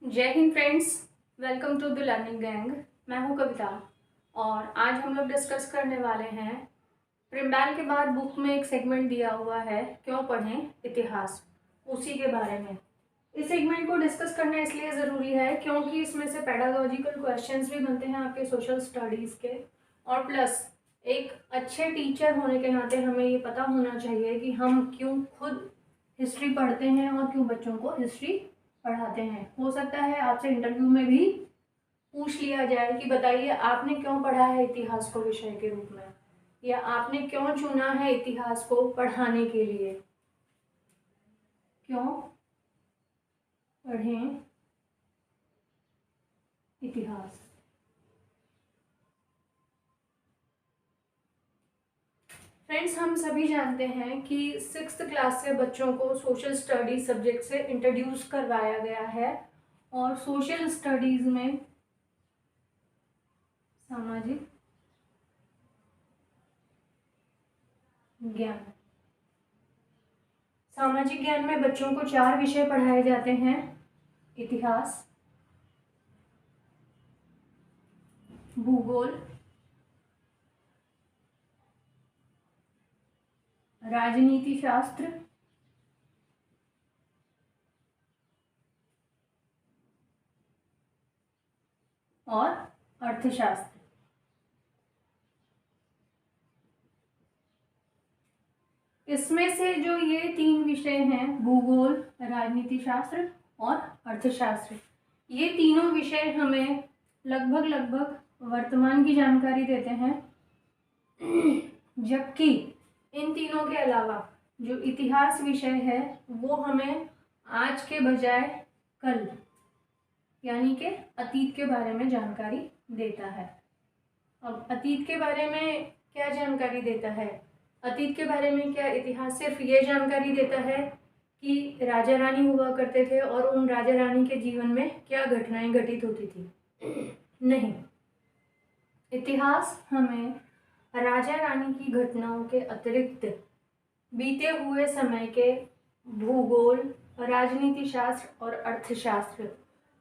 जय Hind friends, welcome to the learning gang. मैं हूं कविता और आज हम लोग डिस्कस करने वाले हैं प्रिम्बैल के बाद बुक में एक सेगमेंट दिया हुआ है, क्यों पढ़ें इतिहास, उसी के बारे में। इस सेगमेंट को डिस्कस करना इसलिए ज़रूरी है क्योंकि इसमें से पेडागोजिकल क्वेश्चंस भी बनते हैं आपके सोशल स्टडीज़ के, और प्लस एक अच्छे टीचर होने के नाते हमें ये पता होना चाहिए कि हम क्यों खुद हिस्ट्री पढ़ते हैं और क्यों बच्चों को हिस्ट्री पढ़ाते हैं। हो सकता है आपसे इंटरव्यू में भी पूछ लिया जाए कि बताइए आपने क्यों पढ़ा है इतिहास को विषय के रूप में, या आपने क्यों चुना है इतिहास को पढ़ाने के लिए। क्यों पढ़ें इतिहास। फ्रेंड्स, हम सभी जानते हैं कि 6th क्लास से बच्चों को सोशल स्टडीज सब्जेक्ट से इंट्रोड्यूस करवाया गया है, और सोशल स्टडीज में सामाजिक ज्ञान, सामाजिक ज्ञान में बच्चों को 4 विषय पढ़ाए जाते हैं: इतिहास, भूगोल, राजनीति शास्त्र और अर्थशास्त्र। इसमें से जो ये 3 विषय हैं, भूगोल, राजनीति शास्त्र और अर्थशास्त्र, ये तीनों विषय हमें लगभग वर्तमान की जानकारी देते हैं, जबकि इन तीनों के अलावा जो इतिहास विषय है वो हमें आज के बजाय कल यानी कि अतीत के बारे में जानकारी देता है। अब अतीत के बारे में क्या जानकारी देता है? अतीत के बारे में क्या इतिहास सिर्फ ये जानकारी देता है कि राजा रानी हुआ करते थे और उन राजा रानी के जीवन में क्या घटनाएं घटित होती थी? नहीं, इतिहास हमें राजा रानी की घटनाओं के अतिरिक्त बीते हुए समय के भूगोल, राजनीति शास्त्र और अर्थशास्त्र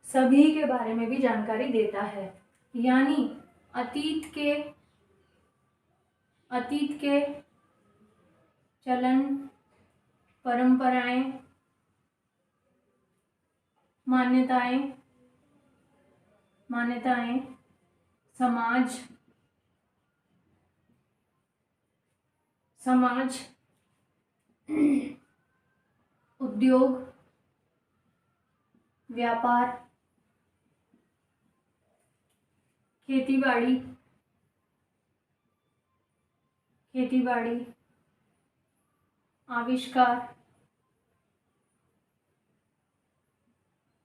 सभी के बारे में भी जानकारी देता है। यानी अतीत के चलन, परंपराएं, मान्यताएं, समाज, उद्योग, व्यापार, खेती बाड़ी, आविष्कार,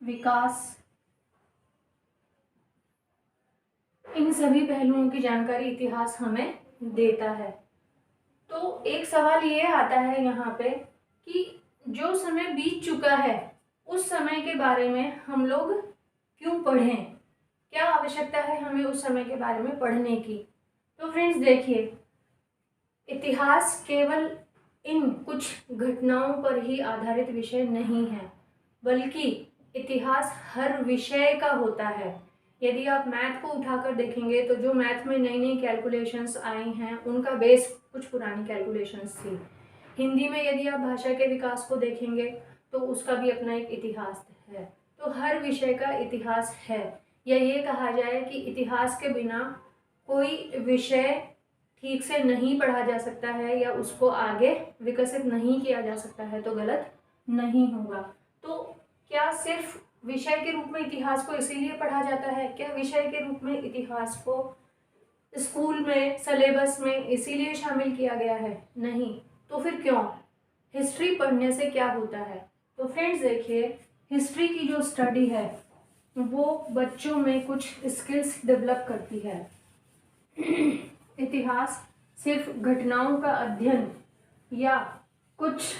विकास, इन सभी पहलुओं की जानकारी इतिहास हमें देता है। तो एक सवाल ये आता है यहाँ पे कि जो समय बीत चुका है उस समय के बारे में हम लोग क्यों पढ़ें, क्या आवश्यकता है हमें उस समय के बारे में पढ़ने की। तो फ्रेंड्स देखिए, इतिहास केवल इन कुछ घटनाओं पर ही आधारित विषय नहीं है, बल्कि इतिहास हर विषय का होता है। यदि आप मैथ को उठाकर देखेंगे तो जो मैथ में नई नई कैलकुलेशंस आई हैं उनका बेस कुछ पुरानी कैलकुलेशंस थी। हिंदी में यदि आप भाषा के विकास को देखेंगे तो उसका भी अपना एक इतिहास है। तो हर विषय का इतिहास है, या ये कहा जाए कि इतिहास के बिना कोई विषय ठीक से नहीं पढ़ा जा सकता है या उसको आगे विकसित नहीं किया जा सकता है, तो गलत नहीं होगा। तो क्या सिर्फ विषय के रूप में इतिहास को इसीलिए पढ़ा जाता है? क्या विषय के रूप में इतिहास को स्कूल में सिलेबस में इसीलिए शामिल किया गया है? नहीं। तो फिर क्यों? हिस्ट्री पढ़ने से क्या होता है? तो फ्रेंड्स देखिए, हिस्ट्री की जो स्टडी है वो बच्चों में कुछ स्किल्स डेवलप करती है। इतिहास सिर्फ घटनाओं का अध्ययन या कुछ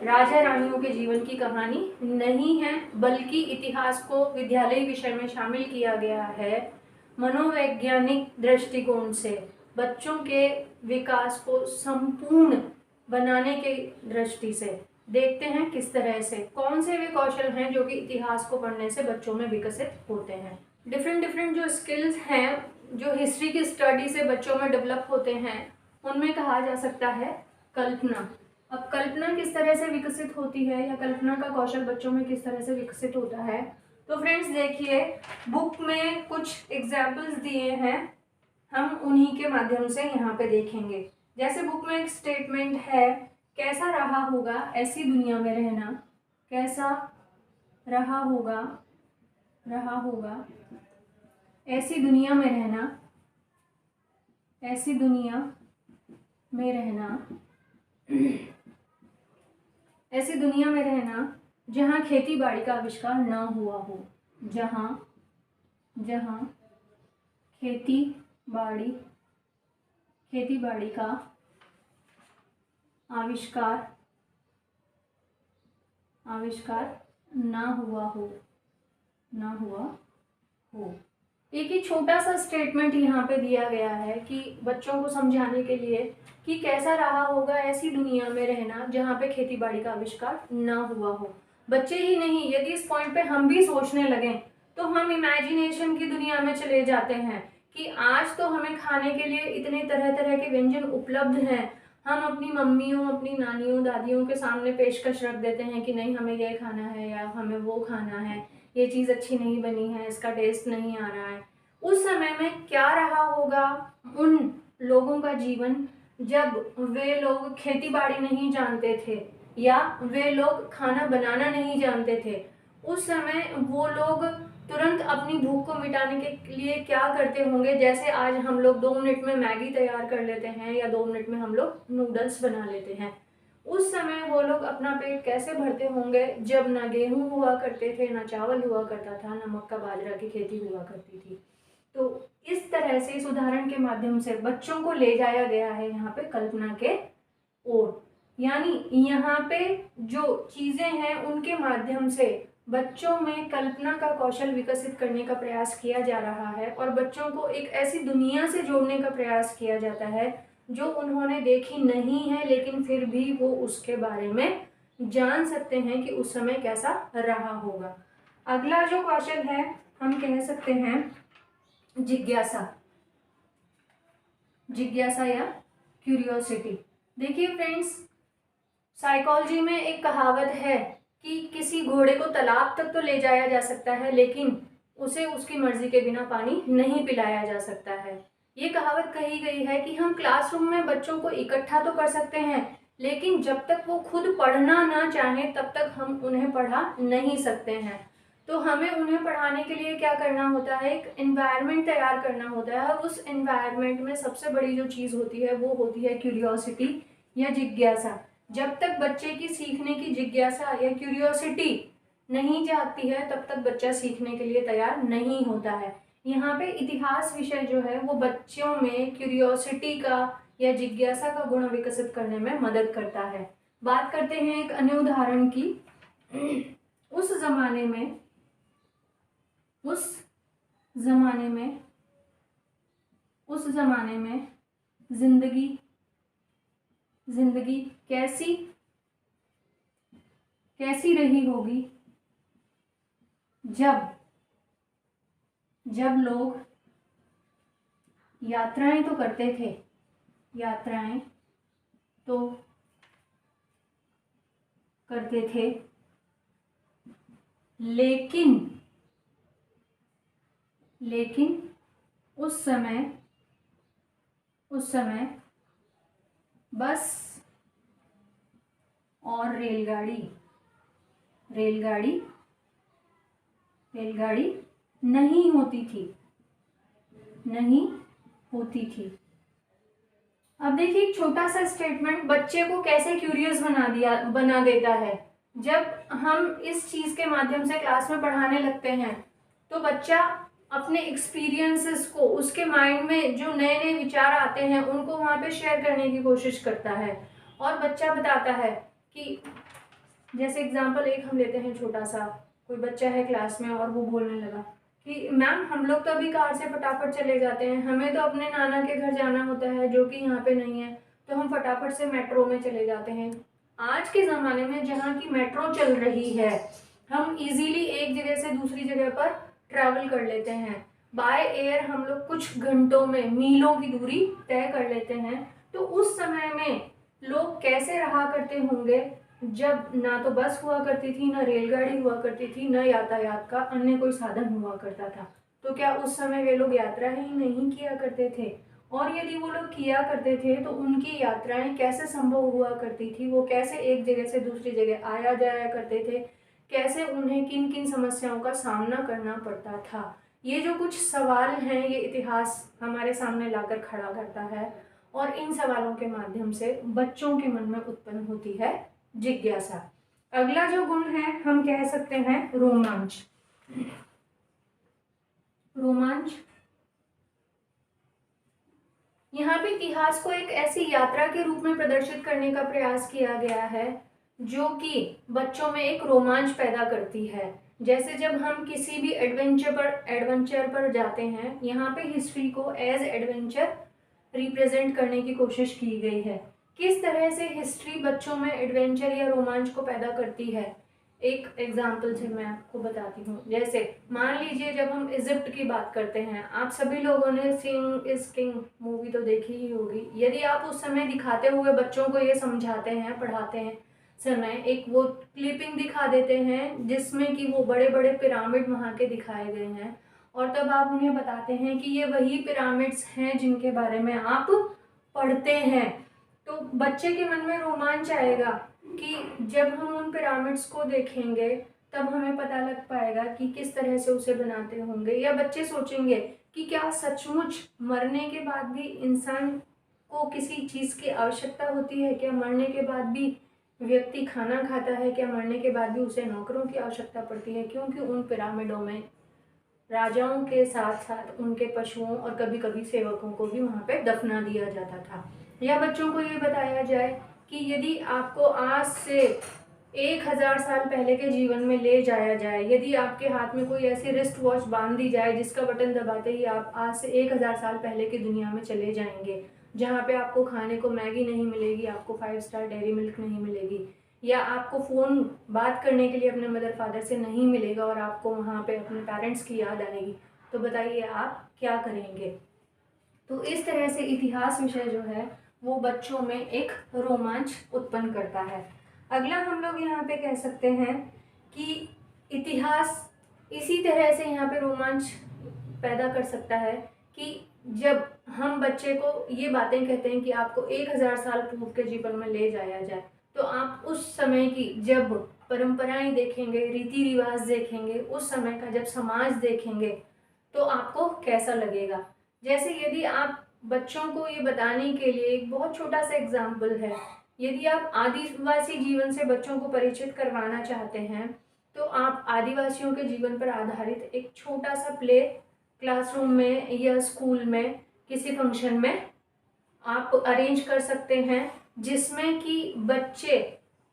राजा रानियों के जीवन की कहानी नहीं है, बल्कि इतिहास को विद्यालय विषय में शामिल किया गया है मनोवैज्ञानिक दृष्टिकोण से, बच्चों के विकास को संपूर्ण बनाने की दृष्टि से। देखते हैं किस तरह से, कौन से वे कौशल हैं जो कि इतिहास को पढ़ने से बच्चों में विकसित होते हैं। डिफरेंट डिफरेंट जो स्किल्स हैं जो हिस्ट्री की स्टडी से बच्चों में डेवलप होते हैं, उनमें कहा जा सकता है कल्पना। अब कल्पना किस तरह से विकसित होती है या कल्पना का कौशल बच्चों में किस तरह से विकसित होता है, तो फ्रेंड्स देखिए बुक में कुछ एग्जाम्पल्स दिए हैं, हम उन्हीं के माध्यम से यहाँ पे देखेंगे। जैसे बुक में एक स्टेटमेंट है, कैसा रहा होगा ऐसी दुनिया में रहना, कैसा रहा होगा ऐसी दुनिया में रहना, ऐसी दुनिया में रहना, ऐसी दुनिया में रहना जहाँ खेती बाड़ी का आविष्कार न हुआ हो, जहाँ खेती बाड़ी का आविष्कार ना हुआ हो। एक ही छोटा सा स्टेटमेंट यहाँ पे दिया गया है कि बच्चों को समझाने के लिए कि कैसा रहा होगा ऐसी दुनिया में रहना जहाँ पे खेती बाड़ी का आविष्कार ना हुआ हो। बच्चे ही नहीं, यदि इस पॉइंट पे हम भी सोचने लगें तो हम इमेजिनेशन की दुनिया में चले जाते हैं कि आज तो हमें खाने के लिए इतने तरह तरह के व्यंजन उपलब्ध हैं, हम अपनी मम्मियों, अपनी नानियों, दादियों के सामने पेशकश रख देते हैं कि नहीं हमें ये खाना है या हमें वो खाना है, ये चीज़ अच्छी नहीं बनी है, इसका टेस्ट नहीं आ रहा है। उस समय में क्या रहा होगा उन लोगों का जीवन जब वे लोग खेती बाड़ी नहीं जानते थे या वे लोग खाना बनाना नहीं जानते थे। उस समय वो लोग तुरंत अपनी भूख को मिटाने के लिए क्या करते होंगे, जैसे आज हम लोग 2 मिनट में मैगी तैयार कर लेते हैं या 2 मिनट में हम लोग नूडल्स बना लेते हैं। उस समय वो लोग अपना पेट कैसे भरते होंगे जब ना गेहूं हुआ करते थे, ना चावल हुआ करता था, ना मक्का बाजरा की खेती हुआ करती थी। तो इस तरह से इस उदाहरण के माध्यम से बच्चों को ले जाया गया है यहाँ पे कल्पना के ओर, यानी यहाँ पे जो चीजें हैं उनके माध्यम से बच्चों में कल्पना का कौशल विकसित करने का प्रयास किया जा रहा है और बच्चों को एक ऐसी दुनिया से जोड़ने का प्रयास किया जाता है जो उन्होंने देखी नहीं है, लेकिन फिर भी वो उसके बारे में जान सकते हैं कि उस समय कैसा रहा होगा। अगला जो कौशल है हम कह सकते हैं जिज्ञासा या क्यूरियोसिटी। देखिए फ्रेंड्स, साइकोलॉजी में एक कहावत है कि किसी घोड़े को तालाब तक तो ले जाया जा सकता है लेकिन उसे उसकी मर्जी के बिना पानी नहीं पिलाया जा सकता है। ये कहावत कही गई है कि हम क्लासरूम में बच्चों को इकट्ठा तो कर सकते हैं लेकिन जब तक वो खुद पढ़ना ना चाहें तब तक हम उन्हें पढ़ा नहीं सकते हैं। तो हमें उन्हें पढ़ाने के लिए क्या करना होता है, एक एनवायरनमेंट तैयार करना होता है और उस एनवायरनमेंट में सबसे बड़ी जो चीज़ होती है वो होती है क्यूरियोसिटी या जिज्ञासा। जब तक बच्चे की सीखने की जिज्ञासा या क्यूरियोसिटी नहीं जागती है तब तक बच्चा सीखने के लिए तैयार नहीं होता है। यहाँ पे इतिहास विषय जो है वो बच्चों में क्यूरियोसिटी का या जिज्ञासा का गुण विकसित करने में मदद करता है। बात करते हैं एक अन्य उदाहरण की। उस जमाने में जिंदगी कैसी रही होगी जब लोग यात्राएं तो करते थे लेकिन उस समय बस और रेलगाड़ी नहीं होती थी। अब देखिए एक छोटा सा स्टेटमेंट बच्चे को कैसे क्यूरियस बना देता है। जब हम इस चीज़ के माध्यम से क्लास में पढ़ाने लगते हैं तो बच्चा अपने एक्सपीरियंसेस को, उसके माइंड में जो नए नए विचार आते हैं उनको वहाँ पे शेयर करने की कोशिश करता है और बच्चा बताता है कि जैसे एग्जांपल एक हम लेते हैं, छोटा सा कोई बच्चा है क्लास में और वो बोलने लगा कि मैम हम लोग तो अभी कार से फटाफट चले जाते हैं, हमें तो अपने नाना के घर जाना होता है जो कि यहाँ पे नहीं है, तो हम फटाफट से मेट्रो में चले जाते हैं। आज के ज़माने में जहाँ की मेट्रो चल रही है, हम इजीली एक जगह से दूसरी जगह पर ट्रैवल कर लेते हैं। बाय एयर हम लोग कुछ घंटों में मीलों की दूरी तय कर लेते हैं। तो उस समय में लोग कैसे रहा करते होंगे, जब ना तो बस हुआ करती थी, ना रेलगाड़ी हुआ करती थी, न यातायात का अन्य कोई साधन हुआ करता था। तो क्या उस समय वे लोग यात्रा ही नहीं किया करते थे? और यदि वो लोग किया करते थे तो उनकी यात्राएं कैसे संभव हुआ करती थी, वो कैसे एक जगह से दूसरी जगह आया जाया करते थे, कैसे उन्हें किन किन समस्याओं का सामना करना पड़ता था? ये जो कुछ सवाल हैं, ये इतिहास हमारे सामने लाकर खड़ा करता है और इन सवालों के माध्यम से बच्चों के मन में उत्पन्न होती है जिज्ञासा। अगला जो गुण है, हम कह सकते हैं रोमांच। रोमांच, यहाँ पे इतिहास को एक ऐसी यात्रा के रूप में प्रदर्शित करने का प्रयास किया गया है जो कि बच्चों में एक रोमांच पैदा करती है। जैसे जब हम किसी भी एडवेंचर पर जाते हैं, यहाँ पे हिस्ट्री को एज एडवेंचर रिप्रेजेंट करने की कोशिश की गई है। किस तरह से हिस्ट्री बच्चों में एडवेंचर या रोमांच को पैदा करती है, एक एग्जाम्पल से मैं आपको बताती हूँ। जैसे मान लीजिए जब हम इजिप्ट की बात करते हैं, आप सभी लोगों ने सिंग इज किंग मूवी तो देखी ही होगी। यदि आप उस समय दिखाते हुए बच्चों को ये समझाते हैं, पढ़ाते हैं समय, एक वो क्लिपिंग दिखा देते हैं जिसमें कि वो बड़े बड़े पिरामिड वहाँ के दिखाए गए हैं, और तब आप उन्हें बताते हैं कि ये वही पिरामिड्स हैं जिनके बारे में आप पढ़ते हैं, तो बच्चे के मन में रोमांच आएगा कि जब हम उन पिरामिड्स को देखेंगे तब हमें पता लग पाएगा कि किस तरह से उसे बनाते होंगे। या बच्चे सोचेंगे कि क्या सचमुच मरने के बाद भी इंसान को किसी चीज़ की आवश्यकता होती है? क्या मरने के बाद भी व्यक्ति खाना खाता है? क्या मरने के बाद भी उसे नौकरों की आवश्यकता पड़ती है? क्योंकि उन पिरामिडों में राजाओं के साथ साथ उनके पशुओं और कभी कभी सेवकों को भी वहाँ पे दफना दिया जाता था। या बच्चों को ये बताया जाए कि यदि आपको आज से 1000 साल पहले के जीवन में ले जाया जाए, यदि आपके हाथ में कोई ऐसी रिस्ट वॉच बांध दी जाए जिसका बटन दबाते ही आप आज से 1000 साल पहले की दुनिया में चले जाएंगे, जहाँ पे आपको खाने को मैगी नहीं मिलेगी, आपको 5 स्टार डेयरी मिल्क नहीं मिलेगी, या आपको फ़ोन बात करने के लिए अपने मदर फादर से नहीं मिलेगा और आपको वहाँ पे अपने पेरेंट्स की याद आएगी, तो बताइए आप क्या करेंगे? तो इस तरह से इतिहास विषय जो है वो बच्चों में एक रोमांच उत्पन्न करता है। अगला हम लोग यहाँ पे कह सकते हैं कि इतिहास इसी तरह से यहाँ पे रोमांच पैदा कर सकता है कि जब हम बच्चे को ये बातें कहते हैं कि आपको 1000 साल पूर्व के जीवन में ले जाया जाए, तो आप उस समय की जब परंपराएं देखेंगे, रीति रिवाज देखेंगे, उस समय का जब समाज देखेंगे, तो आपको कैसा लगेगा? जैसे यदि आप बच्चों को ये बताने के लिए, एक बहुत छोटा सा एग्जाम्पल है, यदि आप आदिवासी जीवन से बच्चों को परिचित करवाना चाहते हैं, तो आप आदिवासियों के जीवन पर आधारित एक छोटा सा प्ले क्लासरूम में या स्कूल में किसी फंक्शन में आप अरेंज कर सकते हैं, जिसमें कि बच्चे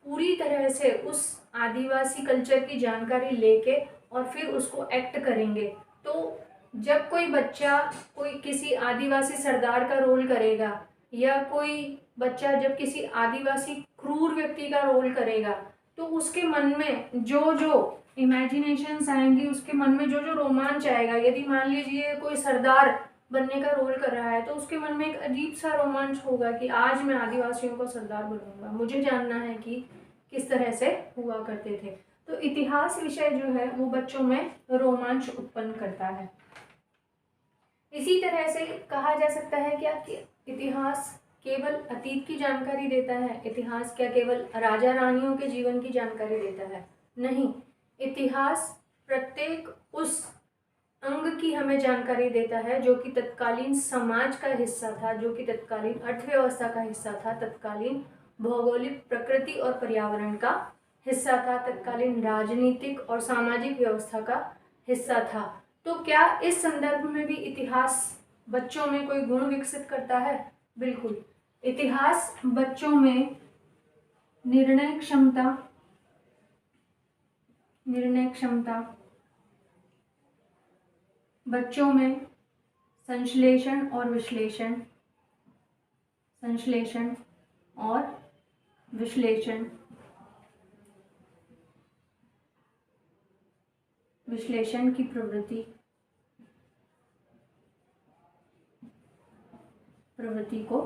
पूरी तरह से उस आदिवासी कल्चर की जानकारी लेके और फिर उसको एक्ट करेंगे। तो जब कोई बच्चा कोई किसी आदिवासी सरदार का रोल करेगा, या कोई बच्चा जब किसी आदिवासी क्रूर व्यक्ति का रोल करेगा, तो उसके मन में जो जो इमेजिनेशंस आएंगी, उसके मन में जो जो रोमांच आएगा, यदि मान लीजिए कोई सरदार बनने का रोल कर रहा है, तो उसके मन में एक अजीब सा रोमांच होगा कि आज मैं आदिवासियों का सरदार बनूंगा, मुझे जानना है कि किस तरह से हुआ करते थे। तो इतिहास विषय जो है वो बच्चों में रोमांच उत्पन्न करता है। इसी तरह से कहा जा सकता है क्या कि इतिहास केवल अतीत की जानकारी देता है? इतिहास क्या केवल राजा रानियों के जीवन की जानकारी देता है? नहीं, इतिहास प्रत्येक उस अंग की हमें जानकारी देता है जो कि तत्कालीन समाज का हिस्सा था, जो कि तत्कालीन अर्थव्यवस्था का हिस्सा था, तत्कालीन भौगोलिक प्रकृति और पर्यावरण का हिस्सा था, तत्कालीन राजनीतिक और सामाजिक व्यवस्था का हिस्सा था। तो क्या इस संदर्भ में भी इतिहास बच्चों में कोई गुण विकसित करता है? बिल्कुल। इतिहास बच्चों में निर्णय क्षमता, बच्चों में संश्लेषण और विश्लेषण विश्लेषण की प्रवृत्ति को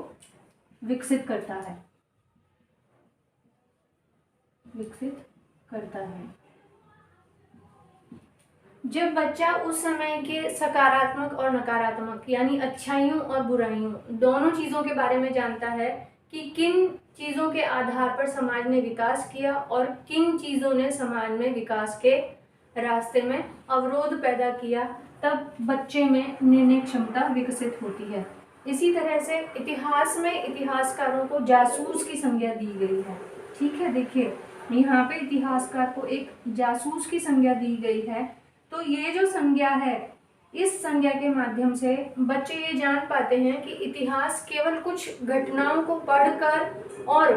विकसित करता है। जब बच्चा उस समय के सकारात्मक और नकारात्मक यानी अच्छाइयों और बुराइयों दोनों चीज़ों के बारे में जानता है कि किन चीज़ों के आधार पर समाज ने विकास किया और किन चीज़ों ने समाज में विकास के रास्ते में अवरोध पैदा किया, तब बच्चे में निर्णय क्षमता विकसित होती है। इसी तरह से इतिहास में इतिहासकारों को जासूस की संज्ञा दी गई है। ठीक है, देखिए यहाँ पे इतिहासकार को एक जासूस की संज्ञा दी गई है। तो ये जो संज्ञा है, इस संज्ञा के माध्यम से बच्चे ये जान पाते हैं कि इतिहास केवल कुछ घटनाओं को पढ़कर और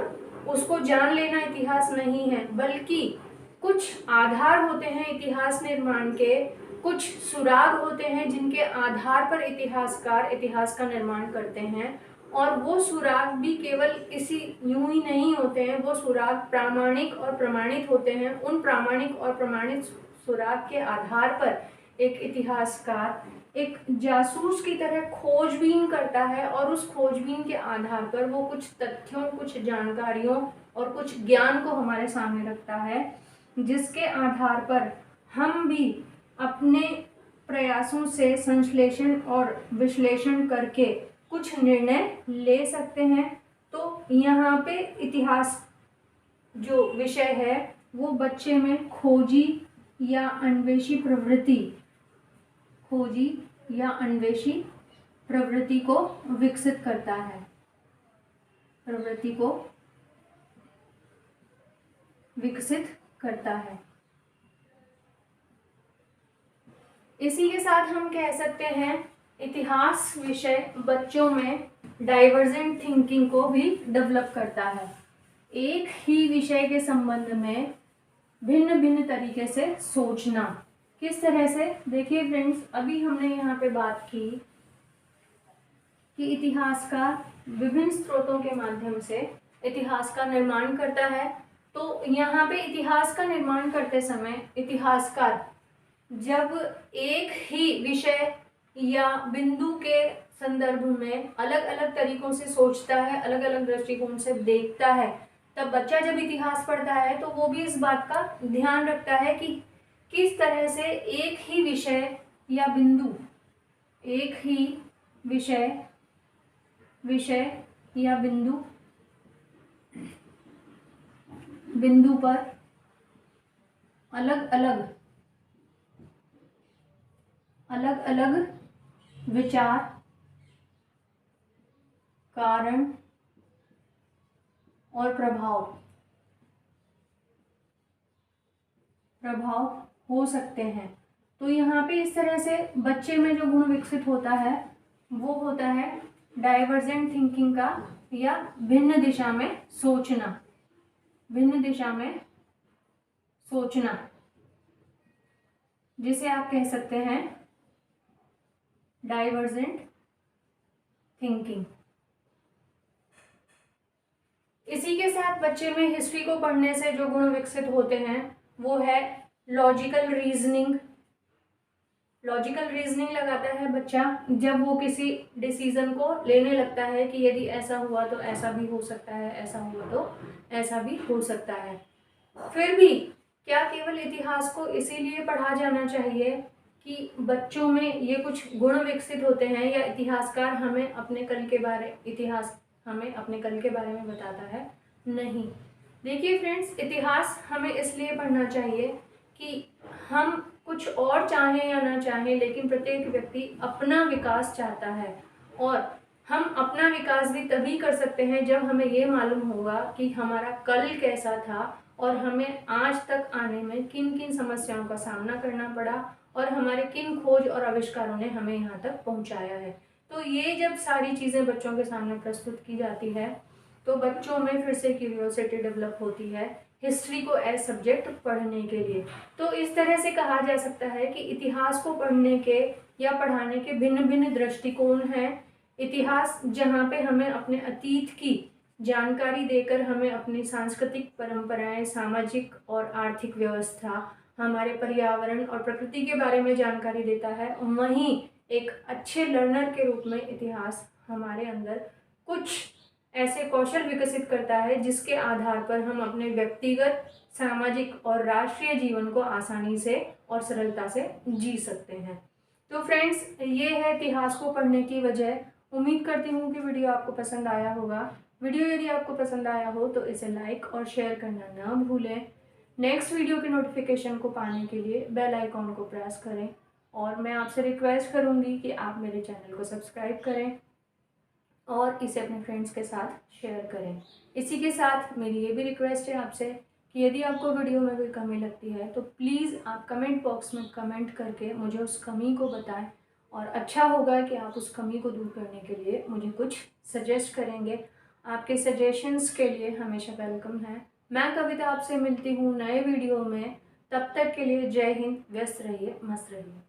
उसको जान लेना इतिहास नहीं है, बल्कि कुछ आधार होते हैं इतिहास निर्माण के, कुछ सुराग होते हैं जिनके आधार पर इतिहासकार इतिहास का निर्माण करते हैं। और वो सुराग भी केवल इसी यूं ही नहीं होते हैं, वो सुराग प्रामाणिक और प्रमाणित होते हैं। उन प्रामाणिक और प्रमाणित सुराग के आधार पर एक इतिहासकार एक जासूस की तरह खोजबीन करता है और उस खोजबीन के आधार पर वो कुछ तथ्यों, कुछ जानकारियों और कुछ ज्ञान को हमारे सामने रखता है, जिसके आधार पर हम भी अपने प्रयासों से संश्लेषण और विश्लेषण करके कुछ निर्णय ले सकते हैं। तो यहाँ पे इतिहास जो विषय है वो बच्चे में खोजी या अन्वेषी प्रवृत्ति को विकसित करता है। इसी के साथ हम कह सकते हैं इतिहास विषय बच्चों में डाइवर्जेंट थिंकिंग को भी डेवलप करता है। एक ही विषय के संबंध में भिन्न भिन्न तरीके से सोचना। किस तरह से? देखिए फ्रेंड्स, अभी हमने यहाँ पे बात की कि इतिहास का विभिन्न स्रोतों के माध्यम से इतिहास का निर्माण करता है। तो यहाँ पे इतिहास का निर्माण करते समय इतिहासकार जब एक ही विषय या बिंदु के संदर्भ में अलग अलग तरीकों से सोचता है, अलग अलग दृष्टिकोण से देखता है, तब बच्चा जब इतिहास पढ़ता है तो वो भी इस बात का ध्यान रखता है कि किस तरह से एक ही विषय या बिंदु, एक ही विषय या बिंदु पर अलग अलग विचार, कारण और प्रभाव हो सकते हैं। तो यहाँ पे इस तरह से बच्चे में जो गुण विकसित होता है वो होता है डाइवर्जेंट थिंकिंग का, या भिन्न दिशा में सोचना, जिसे आप कह सकते हैं डाइवर्जेंट थिंकिंग। इसी के साथ बच्चे में हिस्ट्री को पढ़ने से जो गुण विकसित होते हैं वो है लॉजिकल रीजनिंग लगाता है बच्चा जब वो किसी डिसीजन को लेने लगता है कि यदि ऐसा हुआ तो ऐसा भी हो सकता है, ऐसा हुआ तो ऐसा भी हो सकता है। फिर भी क्या केवल इतिहास को इसीलिए पढ़ा जाना चाहिए कि बच्चों में ये कुछ गुण विकसित होते हैं, या इतिहास हमें अपने कल के बारे में बताता है? नहीं। देखिए फ्रेंड्स, इतिहास हमें इसलिए पढ़ना चाहिए कि हम कुछ और चाहें या ना चाहें, लेकिन प्रत्येक व्यक्ति अपना विकास चाहता है, और हम अपना विकास भी तभी कर सकते हैं जब हमें ये मालूम होगा कि हमारा कल कैसा था और हमें आज तक आने में किन किन समस्याओं का सामना करना पड़ा और हमारे किन खोज और आविष्कारों ने हमें यहाँ तक पहुँचाया है। तो ये जब सारी चीज़ें बच्चों के सामने प्रस्तुत की जाती है तो बच्चों में फिर से क्यूरियोसिटी डेवलप होती है हिस्ट्री को एज सब्जेक्ट पढ़ने के लिए। तो इस तरह से कहा जा सकता है कि इतिहास को पढ़ने के या पढ़ाने के भिन्न भिन्न दृष्टिकोण हैं। इतिहास जहाँ पे हमें अपने अतीत की जानकारी देकर हमें अपनी सांस्कृतिक परंपराएं, सामाजिक और आर्थिक व्यवस्था, हमारे पर्यावरण और प्रकृति के बारे में जानकारी देता है। वहीं एक अच्छे लर्नर के रूप में इतिहास हमारे अंदर कुछ ऐसे कौशल विकसित करता है जिसके आधार पर हम अपने व्यक्तिगत, सामाजिक और राष्ट्रीय जीवन को आसानी से और सरलता से जी सकते हैं। तो फ्रेंड्स, ये है इतिहास को पढ़ने की वजह। उम्मीद करती हूँ कि वीडियो आपको पसंद आया होगा। वीडियो यदि आपको पसंद आया हो तो इसे लाइक और शेयर करना ना भूलें। नेक्स्ट वीडियो के नोटिफिकेशन को पाने के लिए बेल आइकॉन को प्रेस करें और मैं आपसे रिक्वेस्ट करूँगी कि आप मेरे चैनल को सब्सक्राइब करें और इसे अपने फ्रेंड्स के साथ शेयर करें। इसी के साथ मेरी ये भी रिक्वेस्ट है आपसे कि यदि आपको वीडियो में कोई कमी लगती है तो प्लीज़ आप कमेंट बॉक्स में कमेंट करके मुझे उस कमी को बताएं और अच्छा होगा कि आप उस कमी को दूर करने के लिए मुझे कुछ सजेस्ट करेंगे। आपके सजेशंस के लिए हमेशा वेलकम है। मैं कविता आपसे मिलती हूँ नए वीडियो में। तब तक के लिए जय हिंद। व्यस्त रहिए, मस्त रहिए।